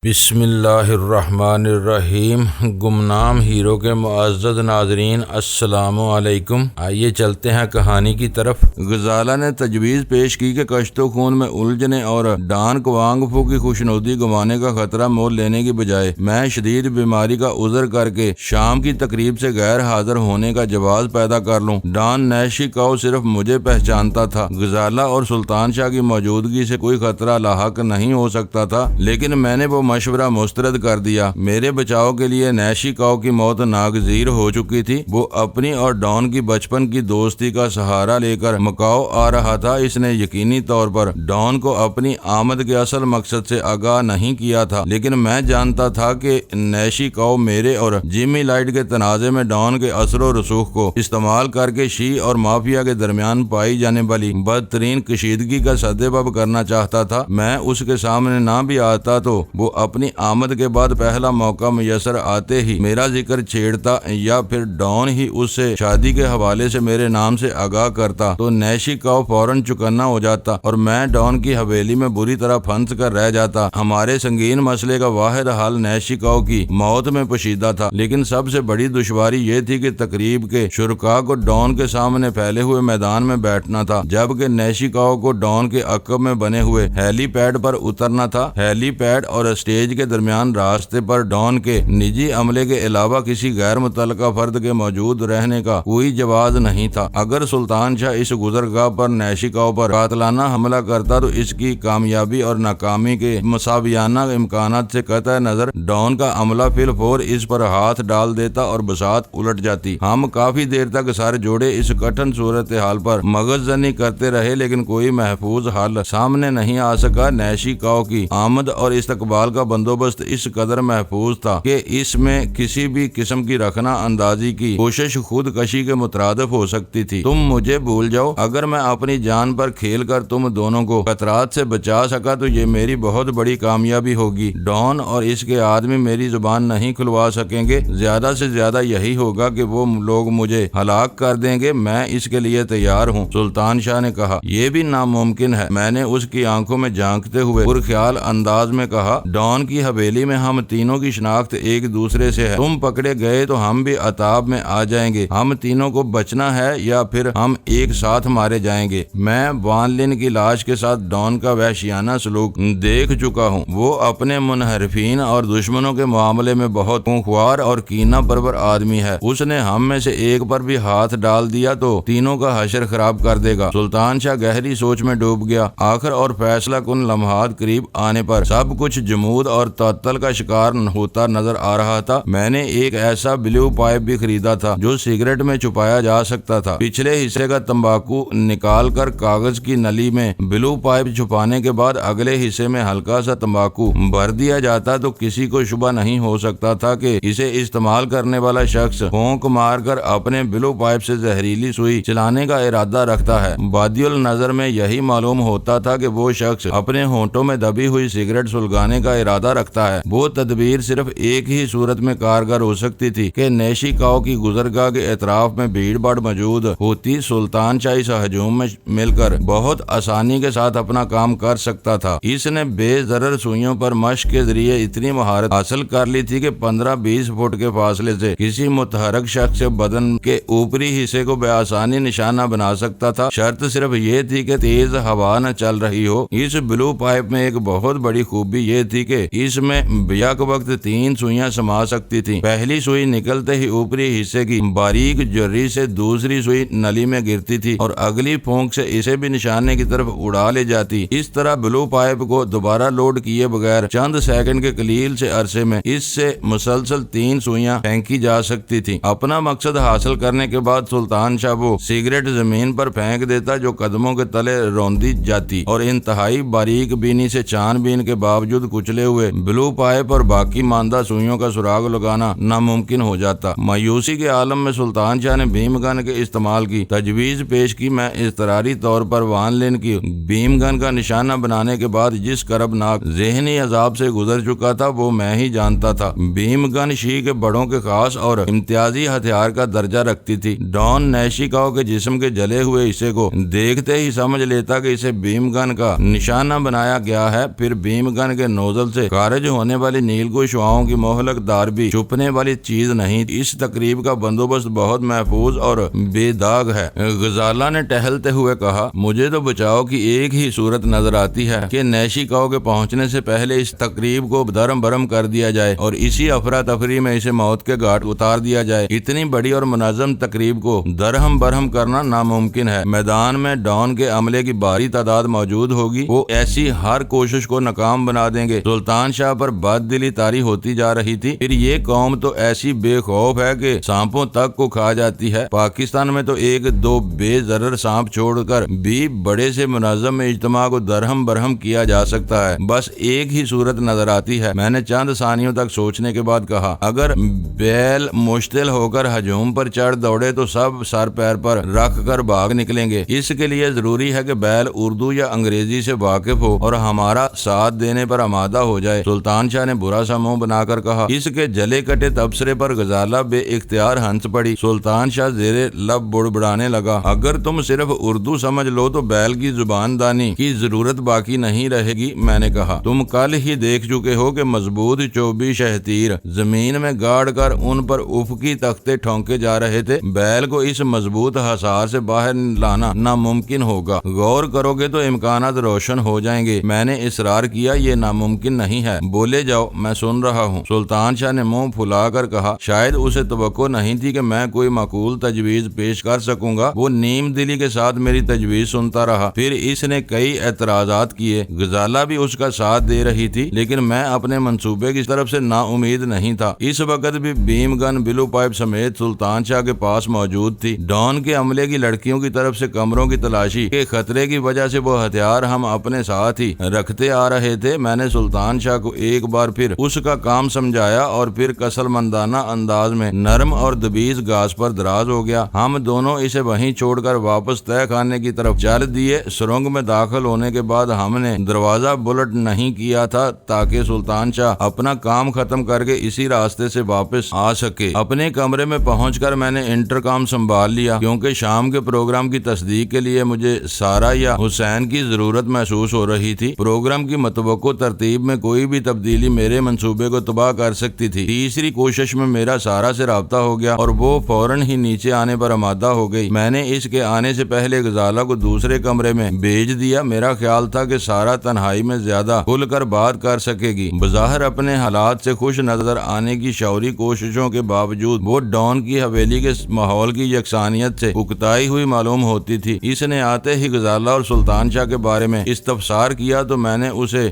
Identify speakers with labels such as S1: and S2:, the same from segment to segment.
S1: بسم اللہ الرحمن الرحیم۔ گمنام ہیرو کے معزز ناظرین السلام علیکم۔ آئیے چلتے ہیں کہانی کی طرف۔ غزالہ نے تجویز پیش کی کہ کشت و خون میں الجھنے اور ڈان کوانگ فو کی خوشنودی گنوانے کا خطرہ مول لینے کی بجائے میں شدید بیماری کا عذر کر کے شام کی تقریب سے غیر حاضر ہونے کا جواز پیدا کر لوں۔ ڈان نیشی کاؤ صرف مجھے پہچانتا تھا۔ غزالہ اور سلطان شاہ کی موجودگی سے کوئی خطرہ لاحق نہیں ہو سکتا تھا، لیکن میں نے وہ مشورہ مسترد کر دیا۔ میرے بچاؤ کے لیے نیشی کاؤ کی موت ناگزیر ہو چکی تھی۔ وہ اپنی اور ڈان کی بچپن کی دوستی کا سہارا لے کر مکاؤ آ رہا تھا۔ اس نے یقینی طور پر ڈان کو اپنی آمد کے اصل مقصد سے آگاہ نہیں کیا تھا، لیکن میں جانتا تھا کہ نیشی کاؤ میرے اور جیمی لائٹ کے تنازع میں ڈان کے اثر و رسوخ کو استعمال کر کے شی اور مافیا کے درمیان پائی جانے والی بدترین کشیدگی کا سدباب کرنا چاہتا تھا۔ میں اس کے سامنے نہ بھی آتا تو وہ اپنی آمد کے بعد پہلا موقع میسر آتے ہی میرا ذکر چھیڑتا، یا پھر ڈان ہی اس سے شادی کے حوالے سے میرے نام سے آگاہ کرتا تو نیشی کاؤ فوراً چکنا ہو جاتا اور میں ڈان کی حویلی میں بری طرح پھنس کر رہ جاتا۔ ہمارے سنگین مسئلے کا واحد حل نیشی کاؤ کی موت میں پوشیدہ تھا، لیکن سب سے بڑی دشواری یہ تھی کہ تقریب کے شرکاء کو ڈان کے سامنے پھیلے ہوئے میدان میں بیٹھنا تھا، جبکہ نیشی کاؤ کو ڈان کے عقب میں بنے ہوئے ہیلی پیڈ پر اترنا تھا۔ ہیلی پیڈ اور اسٹیج کے درمیان راستے پر ڈان کے نجی عملے کے علاوہ کسی غیر متعلقہ فرد کے موجود رہنے کا کوئی جواز نہیں تھا۔ اگر سلطان شاہ اس گزرگاہ پر نیشی کاؤ پر قاتلانہ حملہ کرتا تو اس کی کامیابی اور ناکامی کے مساویانہ امکانات سے قطع نظر ڈان کا عملہ فی الفور اس پر ہاتھ ڈال دیتا اور بساط الٹ جاتی۔ ہم کافی دیر تک سر جوڑے اس کٹھن صورتحال پر مغز زنی کرتے رہے، لیکن کوئی محفوظ حل سامنے نہیں آ سکا۔ نیشی کاؤ کی آمد اور استقبال کا بندوبست اس قدر محفوظ تھا کہ اس میں کسی بھی قسم کی رخنہ اندازی کی کوشش خودکشی کے مترادف ہو سکتی تھی۔ تم مجھے بھول جاؤ، اگر میں اپنی جان پر کھیل کر تم دونوں کو خطرات سے بچا سکا تو یہ میری بہت بڑی کامیابی ہوگی۔ ڈان اور اس کے آدمی میری زبان نہیں کھلوا سکیں گے، زیادہ سے زیادہ یہی ہوگا کہ وہ لوگ مجھے ہلاک کر دیں گے۔ میں اس کے لیے تیار ہوں، سلطان شاہ نے کہا۔ یہ بھی ناممکن ہے، میں نے اس کی آنکھوں میں جھانکتے ہوئے پرخیال انداز میں کہا۔ ڈان کی حویلی میں ہم تینوں کی شناخت ایک دوسرے سے ہے، تم پکڑے گئے تو ہم بھی عطاب میں آ جائیں گے۔ ہم تینوں کو بچنا ہے یا پھر ہم ایک ساتھ مارے جائیں گے۔ میں وان لن کی لاش کے ساتھ ڈان کا وحشیانہ سلوک دیکھ چکا ہوں۔ وہ اپنے منحرفین اور دشمنوں کے معاملے میں بہت خونخوار اور کینہ پرور آدمی ہے۔ اس نے ہم میں سے ایک پر بھی ہاتھ ڈال دیا تو تینوں کا حشر خراب کر دے گا۔ سلطان شاہ گہری سوچ میں ڈوب گیا۔ آخر اور فیصلہ کن لمحات قریب آنے پر سب کچھ جمود اور تعطل کا شکار ہوتا نظر آ رہا تھا۔ میں نے ایک ایسا بلیو پائپ بھی خریدا تھا جو سگریٹ میں چھپایا جا سکتا تھا۔ پچھلے حصے کا تمباکو نکال کر کاغذ کی نلی میں بلیو پائپ چھپانے کے بعد اگلے حصے میں ہلکا سا تمباکو بھر دیا جاتا تو کسی کو شبہ نہیں ہو سکتا تھا کہ اسے استعمال کرنے والا شخص پھونک مار کر اپنے بلیو پائپ سے زہریلی سوئی چلانے کا ارادہ رکھتا ہے۔ بادی النظر میں یہی معلوم ہوتا تھا کہ وہ شخص اپنے ہونٹوں میں دبی ہوئی سگریٹ سلگانے کا ارادہ رکھتا ہے۔ وہ تدبیر صرف ایک ہی صورت میں کارگر ہو سکتی تھی کہ نیشی کاؤ کی گزرگاہ کے اطراف میں بھیڑ بھاڑ موجود ہوتی۔ سلطان شاہ اس ہجوم میں مل کر بہت آسانی کے ساتھ اپنا کام کر سکتا تھا۔ اس نے بے ضرر سوئیوں پر مشق کے ذریعے اتنی مہارت حاصل کر لی تھی کہ 15-20 فٹ کے فاصلے سے کسی متحرک شخص سے بدن کے اوپری حصے کو بے آسانی نشانہ بنا سکتا تھا۔ شرط صرف یہ تھی کہ تیز ہوا نہ چل رہی ہو۔ اس بلو پائپ میں ایک بہت بڑی خوبی یہ تھی کہ اس میں یک وقت 3 سوئیاں سما سکتی تھیں۔ پہلی سوئی نکلتے ہی اوپری حصے کی باریک جری سے دوسری سوئی نلی میں گرتی تھی اور اگلی پھونک سے اسے بھی نشانے کی طرف اڑا لے جاتی۔ اس طرح بلو پائپ کو دوبارہ لوڈ کیے بغیر چند سیکنڈ کے قلیل سے عرصے میں اس سے مسلسل 3 سوئیاں پھینکی جا سکتی تھی۔ اپنا مقصد حاصل کرنے کے بعد سلطان شاہ وہ سگریٹ زمین پر پھینک دیتا جو قدموں کے تلے روندی جاتی اور انتہائی باریک بینی سے چھان بین کے باوجود کچلے ہوئے بلو پائپ اور باقی ماندہ سوئیوں کا سراغ لگانا ناممکن ہو جاتا۔ مایوسی کے عالم میں سلطان شاہ نے بھیم گن کے استعمال کی تجویز پیش کی۔ میں اضطراری طور پر وان لن کی بھیم گن کا نشانہ بنانے کے بعد جس کربناک ذہنی عذاب سے گزر چکا تھا وہ میں ہی جانتا تھا۔ بھیم گن شی کے بڑوں کے خاص اور امتیازی ہتھیار کا درجہ رکھتی تھی۔ ڈان نیشی کاؤ کے جسم کے جلے ہوئے حصے کو دیکھتے ہی سمجھ لیتا کہ اسے بھیم گن کا نشانہ بنایا گیا ہے۔ پھر بھیم گن کے نوزل ہوٹل سے خارج ہونے والی نیل کشواؤں کی مہلک دار بھی چھپنے والی چیز نہیں. اس تقریب کا بندوبست بہت محفوظ اور بے داغ ہے. غزالہ نے ٹہلتے ہوئے کہا, مجھے تو بچاؤ کی ایک ہی صورت نظر آتی ہے کہ نیشی کاؤ کے پہنچنے سے پہلے اس تقریب کو درم برم کر دیا جائے اور اسی افراتفری میں اسے موت کے گھاٹ اتار دیا جائے. اتنی بڑی اور منظم تقریب کو درہم برہم کرنا ناممکن ہے. میدان میں ڈان کے عملے کی بھاری تعداد موجود ہوگی, وہ ایسی ہر کوشش کو ناکام بنا دیں گے. سلطان شاہ پر بد دلی طاری ہوتی جا رہی تھی. پھر یہ قوم تو ایسی بے خوف ہے کہ سانپوں تک کو کھا جاتی ہے. پاکستان میں تو ایک دو بے ضرر سانپ چھوڑ کر بھی بڑے سے منظم اجتماع کو درہم برہم کیا جا سکتا ہے. بس ایک ہی صورت نظر آتی ہے. میں نے چند ثانیوں تک سوچنے کے بعد کہا, اگر بیل مشتل ہو کر ہجوم پر چڑھ دوڑے تو سب سر پیر پر رکھ کر بھاگ نکلیں گے. اس کے لیے ضروری ہے کہ بیل اردو یا انگریزی سے واقف ہو اور ہمارا ساتھ دینے پر آمادہ ہو جائے. سلطان شاہ نے برا سا منہ بنا کر کہا. اس کے جلے کٹے تبصرے پر غزالہ بے اختیار ہنس پڑی. سلطان شاہ زیر لب بڑبڑانے لگا, اگر تم صرف اردو سمجھ لو تو بیل کی زبان دانی کی ضرورت باقی نہیں رہے گی. میں نے کہا, تم کل ہی دیکھ چکے ہو کہ مضبوط چوبی شہتیر زمین میں گاڑ کر ان پر افقی تختے ٹھونکے جا رہے تھے. بیل کو اس مضبوط حصار سے باہر لانا ناممکن ہوگا. غور کرو گے تو امکانات روشن ہو جائیں گے. میں نے اصرار کیا, یہ ناممکن نہیں ہے. بولے جاؤ, میں سن رہا ہوں. سلطان شاہ نے منہ پھلا کر کہا, شاید اسے توقع نہیں تھی کہ میں کوئی معقول تجویز پیش کر سکوں گا. وہ نیم دلی کے ساتھ میری تجویز سنتا رہا. پھر اس نے کئی اعتراضات کیے. غزالہ بھی اس کا ساتھ دے رہی تھی, لیکن میں اپنے منصوبے کی طرف سے نا امید نہیں تھا. اس وقت بھی بیم گن بلو پائپ سمیت سلطان شاہ کے پاس موجود تھی. ڈان کے عملے کی لڑکیوں کی طرف سے کمروں کی تلاشی کے خطرے کی وجہ سے وہ ہتھیار ہم اپنے ساتھ ہی رکھتے آ رہے تھے. میں نے سلطان شاہ کو ایک بار پھر اس کا کام سمجھایا اور پھر کسل مندانہ انداز میں نرم اور دبیز گاز پر دراز ہو گیا. ہم دونوں اسے وہیں چھوڑ کر واپس تہہ خانے کی طرف چل دیے. سرنگ میں داخل ہونے کے بعد ہم نے دروازہ بلٹ نہیں کیا تھا تاکہ سلطان شاہ اپنا کام ختم کر کے اسی راستے سے واپس آ سکے. اپنے کمرے میں پہنچ کر میں نے انٹرکام سنبھال لیا, کیونکہ شام کے پروگرام کی تصدیق کے لیے مجھے سارا یا حسین کی ضرورت محسوس ہو رہی تھی. پروگرام کی متوقع ترتیب میں کوئی بھی تبدیلی میرے منصوبے کو تباہ کر سکتی تھی. تیسری کوشش میں میرا سارا سے رابطہ ہو گیا اور وہ فوراً ہی نیچے آنے پر آمادہ ہو گئی. میں نے اس کے آنے سے پہلے غزالہ کو دوسرے کمرے میں بھیج دیا. میرا خیال تھا کہ سارا تنہائی میں زیادہ کھل کر بات کر سکے گی. بظاہر اپنے حالات سے خوش نظر آنے کی شعوری کوششوں کے باوجود وہ ڈان کی حویلی کے ماحول کی یکسانیت سے اکتائی ہوئی معلوم ہوتی تھی. اس نے آتے ہی غزالہ اور سلطان شاہ کے بارے میں استفسار کیا تو میں نے اسے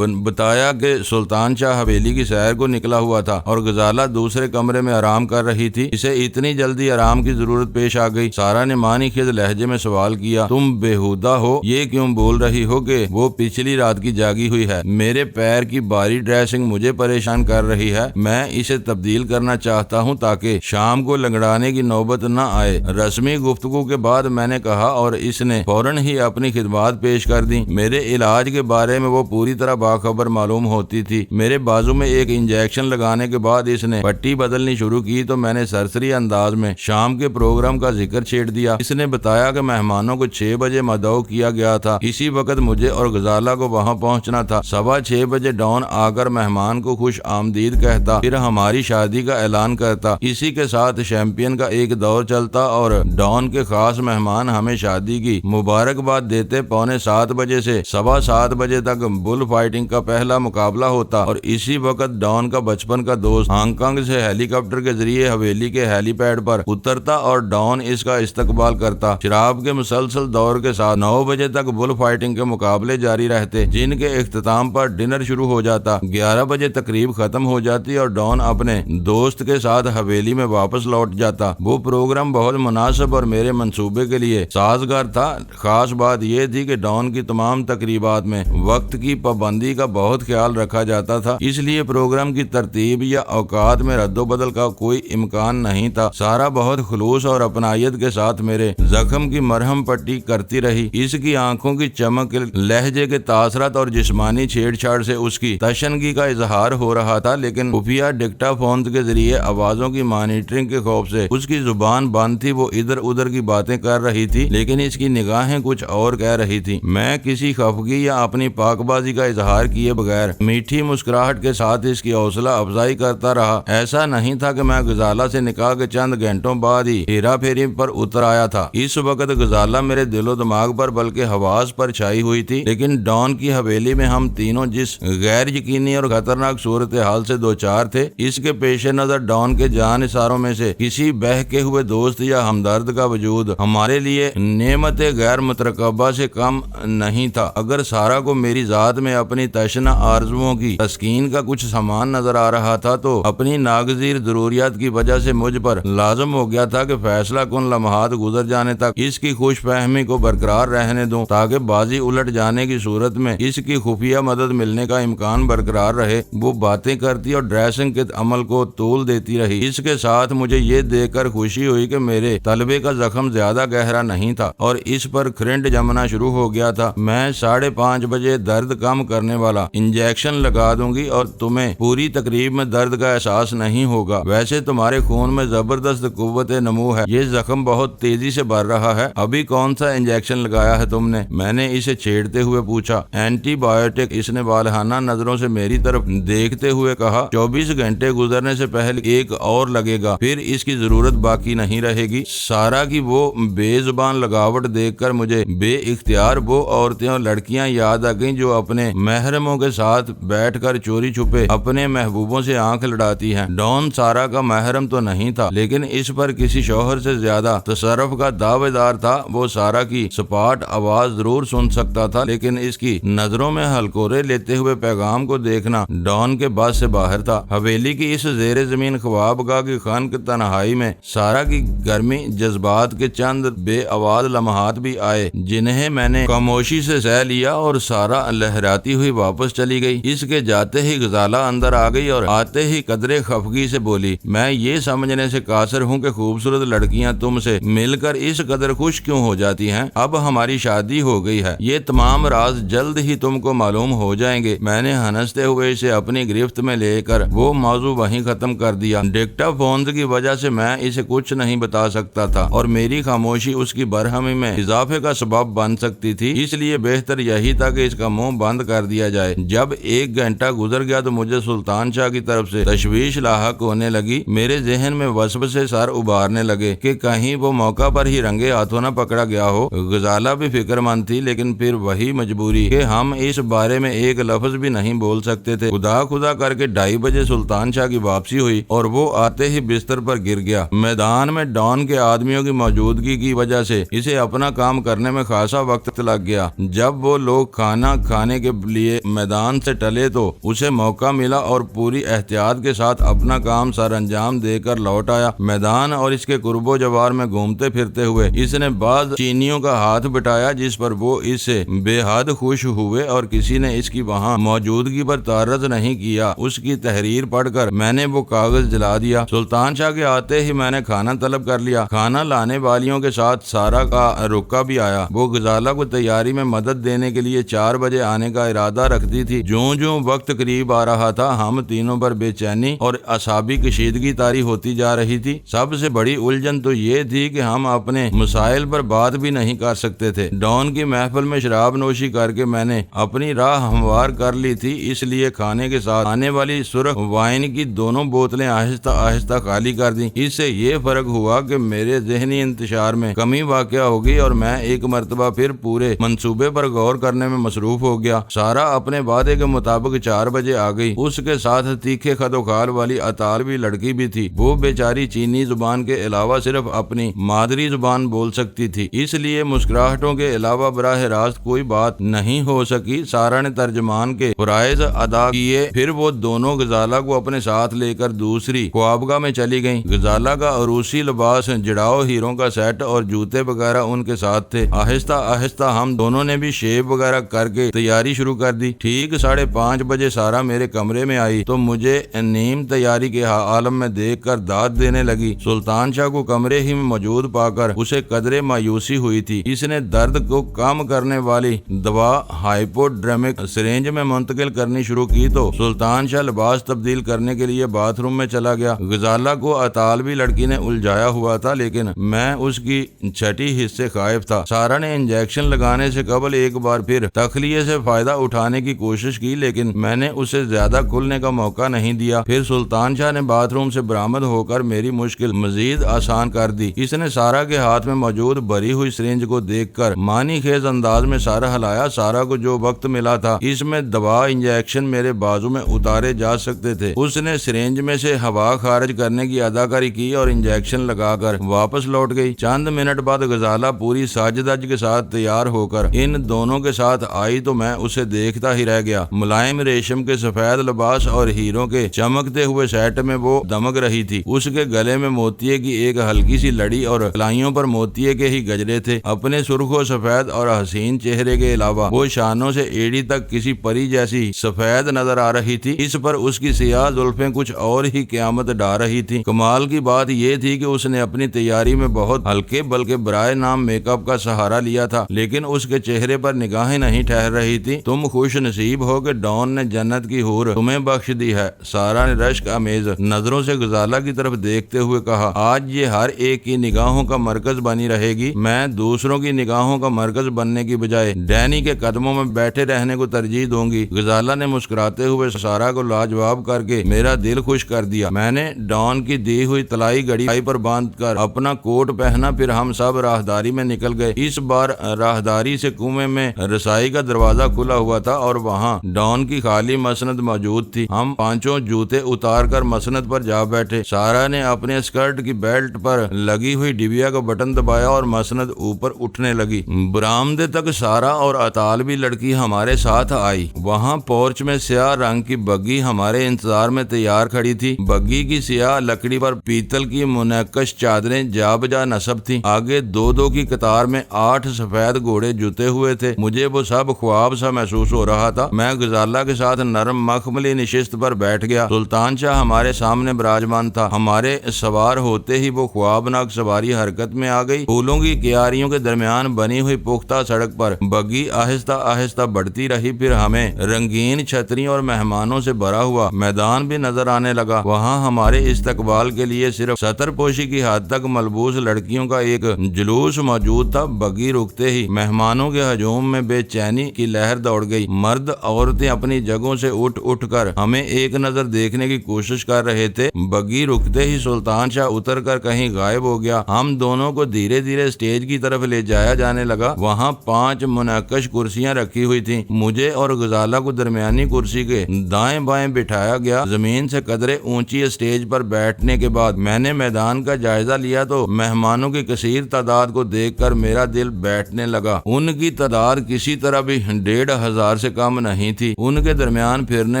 S1: بتایا کہ سلطان شاہ حویلی کی سیر کو نکلا ہوا تھا اور غزالہ دوسرے کمرے میں آرام کر رہی تھی. اسے اتنی جلدی آرام کی ضرورت پیش آ گئی. سارا نے مانی خیز لہجے میں سوال کیا, تم بےہودہ ہو یہ کیوں بول رہی ہو کہ وہ پچھلی رات کی جاگی ہوئی ہے؟ میرے پیر کی باری ڈریسنگ مجھے پریشان کر رہی ہے. میں اسے تبدیل کرنا چاہتا ہوں تاکہ شام کو لنگڑانے کی نوبت نہ آئے. رسمی گفتگو کے بعد میں نے کہا اور اس نے فوراً ہی اپنی خدمات پیش کر دی. میرے علاج کے بارے میں وہ پوری طرح باخبر معلوم ہوتی تھی. میرے بازو میں ایک انجیکشن لگانے کے بعد اس نے پٹی بدلنی شروع کی تو میں نے سرسری انداز میں شام کے پروگرام کا ذکر چھیڑ دیا. اس نے بتایا کہ مہمانوں کو 6 بجے مدعو کیا گیا تھا. اسی وقت مجھے اور غزالہ کو وہاں پہنچنا تھا. 6:15 بجے ڈان آ کر مہمان کو خوش آمدید کہتا, پھر ہماری شادی کا اعلان کرتا. اسی کے ساتھ شیمپئن کا ایک دور چلتا اور ڈان کے خاص مہمان ہمیں شادی کی مبارکباد دیتے. 6:45 بجے سے 7:15 بجے تک بل فائٹنگ کا پہلا مقابلہ ہوتا اور اسی وقت ڈان کا بچپن کا دوست ہانگ کانگ سے ہیلی کاپٹر کے ذریعے حویلی کے ہیلی پیڈ پر اترتا اور ڈان اس کا استقبال کرتا. شراب کے مسلسل دور کے ساتھ 9 بجے تک بل فائٹنگ کے مقابلے جاری رہتے, جن کے اختتام پر ڈنر شروع ہو جاتا. 11 بجے تقریب ختم ہو جاتی اور ڈان اپنے دوست کے ساتھ حویلی میں واپس لوٹ جاتا. وہ پروگرام بہت مناسب اور میرے منصوبے کے لیے سازگار تھا. خاص بات یہ تھی کہ ڈان کی تمام تقریبات میں وقت کی پابندی کا بہت خیال رکھا جاتا تھا, اس لیے پروگرام کی ترتیب یا اوقات میں رد و بدل کا کوئی امکان نہیں تھا. سارا بہت خلوص اور اپنائیت کے ساتھ میرے زخم کی مرہم پٹی کرتی رہی. اس کی آنکھوں کی چمک, لہجے کے تاثرات اور جسمانی چھیڑ چھاڑ سے اس کی تشنگی کا اظہار ہو رہا تھا, لیکن خفیہ ڈکٹا فون کے ذریعے آوازوں کی مانیٹرنگ کے خوف سے اس کی زبان بند تھی. وہ ادھر ادھر کی باتیں کر رہی تھی لیکن اس کی نگاہیں کچھ اور کہہ رہی تھی. میں کسی خفگی یا اپنی پاک بازی کا اظہار کیے بغیر بغیر میٹھی مسکراہٹ کے ساتھ اس کی حوصلہ افزائی کرتا رہا۔ ایسا نہیں تھا کہ میں غزالہ سے نکاح کے چند گھنٹوں بعد ہی ہیرا پھیری پر اتر آیا تھا۔ اس وقت غزالہ میرے دل و دماغ پر بلکہ حواس پر چھائی ہوئی تھی، لیکن ڈان کی حویلی میں ہم تینوں جس غیر یقینی اور خطرناک صورتحال سے دوچار تھے، اس کے پیش نظر ڈان کے جان نثاروں میں سے کسی بہکے ہوئے دوست یا ہمدرد کا وجود ہمارے لیے نعمت غیر مترقبہ سے کم نہیں تھا۔ اگر سارا کو میری ذات میں اپنی تشنہ آرزوؤں کی تسکین کا کچھ سامان نظر آ رہا تھا، تو اپنی ناگزیر ضروریات کی وجہ سے مجھ پر لازم ہو گیا تھا کہ فیصلہ کن لمحات گزر جانے تک اس کی خوش فہمی کو برقرار رہنے دوں، تاکہ بازی الٹ جانے کی صورت میں اس کی خفیہ مدد ملنے کا امکان برقرار رہے۔ وہ باتیں کرتی اور ڈریسنگ کے عمل کو طول دیتی رہی۔ اس کے ساتھ مجھے یہ دیکھ کر خوشی ہوئی کہ میرے طلبے کا زخم زیادہ گہرا نہیں تھا اور اس پر کھرنڈ جمنا شروع ہو گیا تھا۔ میں 5:30 بجے درد کم کرنے والا انجیکشن لگا دوں گی اور تمہیں پوری تقریب میں درد کا احساس نہیں ہوگا۔ ویسے تمہارے خون میں زبردست قوت نمو ہے، یہ زخم بہت تیزی سے بڑھ رہا ہے۔ ابھی کون سا انجیکشن لگایا ہے تم نے؟ میں نے اسے چھیڑتے ہوئے پوچھا۔ اینٹی بایوٹک، اس نے والہانہ نظروں سے میری طرف دیکھتے ہوئے کہا۔ 24 گھنٹے گزرنے سے پہلے ایک اور لگے گا، پھر اس کی ضرورت باقی نہیں رہے گی۔ سارا کی وہ بے زبان لگاوٹ دیکھ کر مجھے بے اختیار وہ عورتیں اور لڑکیاں یاد آ گئیں جو اپنے محرموں کے ساتھ بیٹھ کر چوری چھپے اپنے محبوبوں سے آنکھ لڑاتی ہیں۔ ڈان سارا کا محرم تو نہیں تھا، لیکن اس پر کسی شوہر سے زیادہ تصرف کا دعوے دار تھا۔ وہ سارا کی سپاٹ آواز ضرور سن سکتا تھا، لیکن اس کی نظروں میں ہلکورے لیتے ہوئے پیغام کو دیکھنا ڈان کے بس سے باہر تھا۔ حویلی کی اس زیر زمین خوابگاہ کی خنک تنہائی میں سارا کی گرمی جذبات کے چند بے آواز لمحات بھی آئے، جنہیں میں نے خاموشی سے سہ لیا، اور سارا لہراتی ہوئی واپس چلی گئی۔ اس کے جاتے ہی غزالہ اندر آ گئی اور آتے ہی قدرے خفگی سے بولی، میں یہ سمجھنے سے قاصر ہوں کہ خوبصورت لڑکیاں تم سے مل کر اس قدر خوش کیوں ہو جاتی ہیں۔ اب ہماری شادی ہو گئی ہے، یہ تمام راز جلد ہی تم کو معلوم ہو جائیں گے۔ میں نے ہنستے ہوئے اسے اپنی گرفت میں لے کر وہ موضوع وہیں ختم کر دیا۔ ڈکٹا فونز کی وجہ سے میں اسے کچھ نہیں بتا سکتا تھا، اور میری خاموشی اس کی برہمی میں اضافے کا سبب بن سکتی تھی، اس لیے بہتر یہی تھا کہ اس کا منہ بند کر دیا جائے۔ جب 1 گھنٹہ گزر گیا تو مجھے سلطان شاہ کی طرف سے تشویش لاحق ہونے لگی۔ میرے ذہن میں وسوسے سر ابھارنے لگے کہ کہیں وہ موقع پر ہی رنگے ہاتھوں نہ پکڑا گیا ہو۔ غزالہ بھی فکر مند تھی، لیکن پھر وہی مجبوری کہ ہم اس بارے میں ایک لفظ بھی نہیں بول سکتے تھے۔ خدا کر کے 2:30 بجے سلطان شاہ کی واپسی ہوئی اور وہ آتے ہی بستر پر گر گیا۔ میدان میں ڈان کے آدمیوں کی موجودگی کی وجہ سے اسے اپنا کام کرنے میں خاصا وقت لگ گیا۔ جب وہ لوگ کھانا کھانے کے لیے میدان سے ٹلے تو اسے موقع ملا اور پوری احتیاط کے ساتھ اپنا کام سر انجام دے کر لوٹ آیا۔ میدان اور اس کے قرب و جوار میں گھومتے پھرتے ہوئے اس نے بعض چینیوں کا ہاتھ بٹایا، جس پر وہ اس سے بے حد خوش ہوئے، اور کسی نے اس کی وہاں موجودگی پر تعرض نہیں کیا۔ اس کی تحریر پڑھ کر میں نے وہ کاغذ جلا دیا۔ سلطان شاہ کے آتے ہی میں نے کھانا طلب کر لیا۔ کھانا لانے والیوں کے ساتھ سارا کا رکا بھی آیا۔ وہ غزالہ کو تیاری میں مدد دینے کے لیے 4 بجے آنے کا ارادہ رکھتی تھی۔ جوں وقت قریب آ رہا تھا، ہم تینوں پر بے چینی اور اعصابی کشیدگی طاری ہوتی جا رہی تھی۔ سب سے بڑی الجھن تو یہ تھی کہ ہم اپنے مسائل پر بات بھی نہیں کر سکتے تھے۔ ڈان کی محفل میں شراب نوشی کر کے میں نے اپنی راہ ہموار کر لی تھی، اس لیے کھانے کے ساتھ آنے والی سرخ وائن کی 2 بوتلیں آہستہ آہستہ خالی کر دیں۔ اس سے یہ فرق ہوا کہ میرے ذہنی انتشار میں کمی واقع ہوگی اور میں ایک مرتبہ پھر پورے منصوبے پر غور کرنے میں مصروف ہو گیا۔ سارا اپنے وعدے کے مطابق 4 بجے آ گئی۔ اس کے ساتھ تیکھے خد و خال والی اطالوی لڑکی بھی تھی۔ وہ بیچاری چینی زبان کے علاوہ صرف اپنی مادری زبان بول سکتی تھی، اس لیے مسکراہٹوں کے علاوہ براہ راست کوئی بات نہیں ہو سکی۔ سارا نے ترجمان کے فرائض ادا کیے، پھر وہ دونوں غزالہ کو اپنے ساتھ لے کر دوسری خوابگاہ میں چلی گئیں۔ غزالہ کا عروسی لباس، جڑاؤ ہیروں کا سیٹ اور جوتے وغیرہ ان کے ساتھ تھے۔ آہستہ آہستہ ہم دونوں نے بھی شیو وغیرہ کر کے تیاری شروع کر دی۔ ٹھیک 5:30 بجے سارا میرے کمرے میں آئی تو مجھے نیم تیاری کے عالم میں دیکھ کر داد دینے لگی۔ سلطان شاہ کو کمرے ہی میں موجود پا کر اسے قدرے مایوسی ہوئی تھی۔ اس نے درد کو کم کرنے والی دوا ہائپوڈرمک سرنج میں منتقل کرنی شروع کی تو سلطان شاہ لباس تبدیل کرنے کے لیے باتھ روم میں چلا گیا۔ غزالہ کو اطالوی لڑکی نے الجھایا ہوا تھا، لیکن میں اس کی چھٹی حص سے خائف تھا۔ سارا نے انجیکشن لگانے سے قبل ایک بار پھر تخلیے سے فائدہ اٹھانے کی کوشش کوشش کی لیکن میں نے اسے زیادہ کھلنے کا موقع نہیں دیا۔ پھر سلطان شاہ نے باتھ روم سے برآمد ہو کر میری مشکل مزید آسان کر دی۔ اس نے سارا کے ہاتھ میں موجود بھری ہوئی سرنج کو دیکھ کر معنی خیز انداز میں سارا ہلایا۔ سارا کو جو وقت ملا تھا اس میں دوا انجیکشن میرے بازو میں اتارے جا سکتے تھے۔ اس نے سرنج میں سے ہوا خارج کرنے کی اداکاری کی اور انجیکشن لگا کر واپس لوٹ گئی۔ چند منٹ بعد غزالہ پوری ساج دج کے ساتھ تیار ہو کر ان دونوں کے ساتھ آئی تو میں اسے دیکھتا ہی رہ گیا۔ ملائم ریشم کے سفید لباس اور ہیروں کے چمکتے ہوئے سیٹ میں وہ دمک رہی تھی۔ اس کے گلے میں موتیے کی ایک ہلکی سی لڑی اور کلائیوں پر موتیے کے ہی گجرے تھے۔ اپنے سرخ و سفید اور حسین چہرے کے علاوہ وہ شانوں سے ایڑی تک کسی پری جیسی سفید نظر آ رہی تھی۔ اس پر اس کی سیاہ زلفیں کچھ اور ہی قیامت ڈھا رہی تھی۔ کمال کی بات یہ تھی کہ اس نے اپنی تیاری میں بہت ہلکے بلکہ برائے نام میک اپ کا سہارا لیا تھا لیکن اس کے چہرے پر نگاہیں نہیں ٹھہر رہی تھی۔ تم خوش نصیب ہو کہ ڈان نے جنت کی حور تمہیں بخش دی ہے، سارا نے رشک امیز نظروں سے غزالہ کی طرف دیکھتے ہوئے کہا۔ آج یہ ہر ایک کی نگاہوں کا مرکز بنی رہے گی۔ میں دوسروں کی نگاہوں کا مرکز بننے کی بجائے ڈینی کے قدموں میں بیٹھے رہنے کو ترجیح دوں گی۔ غزالہ نے مسکراتے ہوئے سارا کو لاجواب کر کے میرا دل خوش کر دیا۔ میں نے ڈان کی دی ہوئی طلائی گھڑی پر باندھ کر اپنا کوٹ پہنا، پھر ہم سب راہداری میں نکل گئے۔ اس بار راہداری سے کنویں میں رسائی کا دروازہ کھلا ہوا تھا اور وہاں ڈان کی خالی مسند موجود تھی۔ ہم پانچوں جوتے اتار کر مسند پر جا بیٹھے۔ سارا نے اپنے اسکرٹ کی بیلٹ پر لگی ہوئی ڈبیا کا بٹن دبایا اور مسند اوپر اٹھنے لگی۔ برآمدے تک سارا اور اطالوی لڑکی ہمارے ساتھ آئی۔ وہاں پورچ میں سیاہ رنگ کی بگی ہمارے انتظار میں تیار کھڑی تھی۔ بگی کی سیاہ لکڑی پر پیتل کی منقش چادریں جا بجا نصب تھیں۔ آگے دو دو کی قطار میں 8 سفید گھوڑے جتے ہوئے تھے۔ مجھے وہ سب خواب سا محسوس ہو رہا تھا۔ میں غزالہ کے ساتھ نرم مخملی نشست پر بیٹھ گیا۔ سلطان شاہ ہمارے سامنے براجمان تھا۔ ہمارے سوار ہوتے ہی وہ خوابناک سواری حرکت میں آ گئی۔ پھولوں کی کیاریوں کے درمیان بنی ہوئی پختہ سڑک پر بگی آہستہ آہستہ بڑھتی رہی، پھر ہمیں رنگین چھتریوں اور مہمانوں سے بھرا ہوا میدان بھی نظر آنے لگا۔ وہاں ہمارے استقبال کے لیے صرف ستر پوشی کی حد تک ملبوس لڑکیوں کا ایک جلوس موجود تھا۔ بگی رکتے ہی مہمانوں کے ہجوم میں بے چینی کی لہر دوڑ گئی۔ مرد عورتیں اپنی جگہوں سے اٹھ اٹھ کر ہمیں ایک نظر دیکھنے کی کوشش کر رہے تھے۔ بگی رکتے ہی سلطان شاہ اتر کر کہیں غائب ہو گیا۔ ہم دونوں کو دھیرے دھیرے اسٹیج کی طرف لے جایا جانے لگا۔ وہاں 5 منقش کرسیاں رکھی ہوئی تھیں۔ مجھے اور غزالہ کو درمیانی کرسی کے دائیں بائیں بٹھایا گیا۔ زمین سے قدرے اونچی اسٹیج پر بیٹھنے کے بعد میں نے میدان کا جائزہ لیا تو مہمانوں کی کثیر تعداد کو دیکھ کر میرا دل بیٹھنے لگا۔ ان کی تعداد کسی طرح بھی 1500 سے کم نہیں تھی۔ ان کے درمیان پھرنے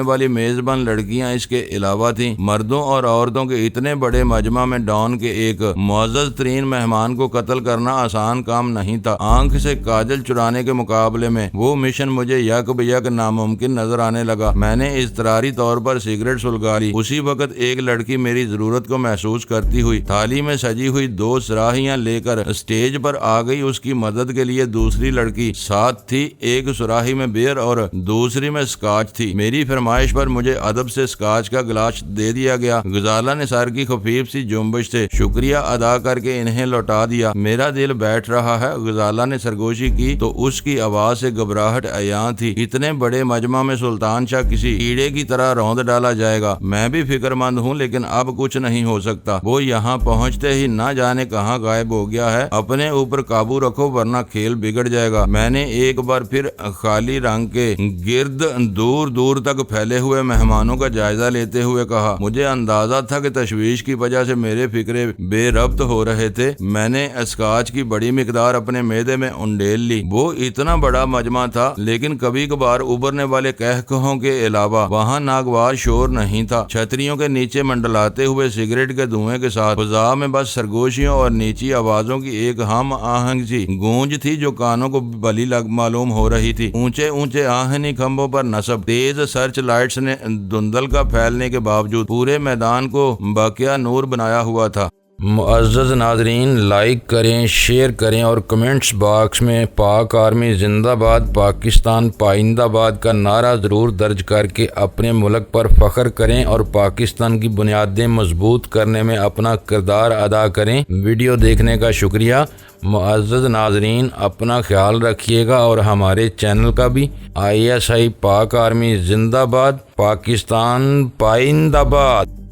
S1: والی میزبان لڑکیاں اس کے علاوہ تھیں۔ مردوں اور عورتوں کے اتنے بڑے مجمع میں ڈان کے ایک معزز ترین مہمان کو قتل کرنا آسان کام نہیں تھا۔ آنکھ سے کاجل چرانے کے مقابلے میں وہ مشن مجھے یک بیک ناممکن نظر آنے لگا۔ میں نے اضطراری طور پر سگریٹ سلگا لی۔ اسی وقت ایک لڑکی میری ضرورت کو محسوس کرتی ہوئی تھالی میں سجی ہوئی 2 سراہیاں لے کر اسٹیج پر آ گئی۔ اس کی مدد کے لیے دوسری لڑکی ساتھ تھی۔ ایک سراہی میں بیئر اور دوسری میں اسکاچ تھی۔ میری فرمائش پر مجھے ادب سے اسکاچ کا گلاس دے دیا گیا۔ غزالہ نے سر کی خفیف سی جنبش سے شکریہ ادا کر کے انہیں لوٹا دیا۔ میرا دل بیٹھ رہا ہے۔ غزالہ نے سرگوشی کی تو اس کی آواز سے گھبراہٹ عیاں تھی۔ اتنے بڑے مجمع میں سلطان شاہ کسی کیڑے کی طرح روند ڈالا جائے گا۔ میں بھی فکر مند ہوں لیکن اب کچھ نہیں ہو سکتا۔ وہ یہاں پہنچتے ہی نہ جانے کہاں غائب ہو گیا ہے۔ اپنے اوپر قابو رکھو ورنہ کھیل بگڑ جائے گا۔ میں نے ایک بار پھر خالی رنگ کے گرد دور دور تک پھیلے ہوئے مہمانوں کا جائزہ لیتے ہوئے کہا۔ مجھے اندازہ تھا کہ تشویش کی وجہ سے میرے فکرے بے ربط ہو رہے تھے۔ میں نے اسکاچ کی بڑی مقدار اپنے معدے میں انڈیل لی۔ وہ اتنا بڑا مجمع تھا لیکن کبھی کبھار ابھرنے والے کہکہوں کے علاوہ وہاں ناگوار شور نہیں تھا۔ چھتریوں کے نیچے منڈلاتے ہوئے سگریٹ کے دھوئیں کے ساتھ فضا میں بس سرگوشیوں اور نیچی آوازوں کی ایک ہم آہنگ سی گونج تھی جو کانوں کو بلی معلوم ہو رہی تھی۔ اونچے اونچے آہنی کھمبوں پر نصب تیز سرچ لائٹس نے دھندل کا پھیلنے کے باوجود پورے میدان کو باقیہ نور بنایا ہوا تھا۔ معزز ناظرین، لائک کریں، شیئر کریں اور کمنٹس باکس میں پاک آرمی زندہ باد، پاکستان پائندہ باد کا نعرہ ضرور درج کر کے اپنے ملک پر فخر کریں اور پاکستان کی بنیادیں مضبوط کرنے میں اپنا کردار ادا کریں۔ ویڈیو دیکھنے کا شکریہ۔ معزز ناظرین، اپنا خیال رکھیے گا اور ہمارے چینل کا بھی۔ ISI پاک آرمی زندہ باد، پاکستان پائندہ باد۔